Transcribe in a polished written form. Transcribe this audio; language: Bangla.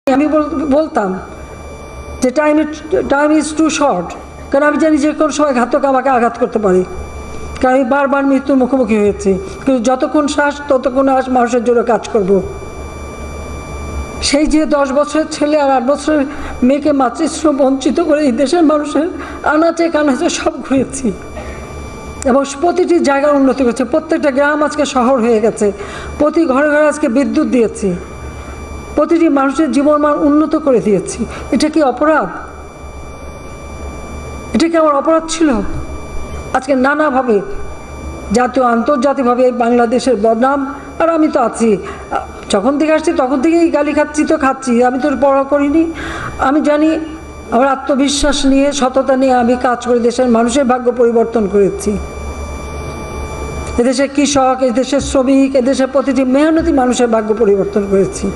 আমি বলতাম যে টাইম ইজ টু শর্ট, কারণ আমি জানি যে কোনো সময় ঘাতক আমাকে আঘাত করতে পারি, কারণ আমি বারবার মৃত্যুর মুখোমুখি হয়েছি। কিন্তু যতক্ষণ শ্বাস ততক্ষণ মানুষের জন্য কাজ করব। সেই যে 10 বছরের ছেলে আর 8 বছরের মেয়েকে মাতৃস্নেহ বঞ্চিত করে এই দেশের মানুষের আনাচে কানাচে সব ঘুরেছি এবং প্রতিটি জায়গার উন্নতি করেছে। প্রত্যেকটা গ্রাম আজকে শহর হয়ে গেছে, প্রতি ঘরে ঘরে আজকে বিদ্যুৎ দিয়েছি, প্রতিটি মানুষের জীবনমান উন্নত করে দিয়েছি। এটা কি অপরাধ? এটা কি আমার অপরাধ ছিল? আজকে নানাভাবে জাতীয় আন্তর্জাতিকভাবে বাংলাদেশের বদনাম, আর আমি তো আছি, যখন থেকে আসছি তখন থেকেই গালি খাচ্ছি, তো খাচ্ছি, আমি তো পড়া করিনি। আমি জানি, আমার আত্মবিশ্বাস নিয়ে সততা নিয়ে আমি কাজ করে দেশের মানুষের ভাগ্য পরিবর্তন করেছি। এদেশের কৃষক, এদেশের শ্রমিক, এদেশের প্রতিটি মেহনতি মানুষের ভাগ্য পরিবর্তন করেছি।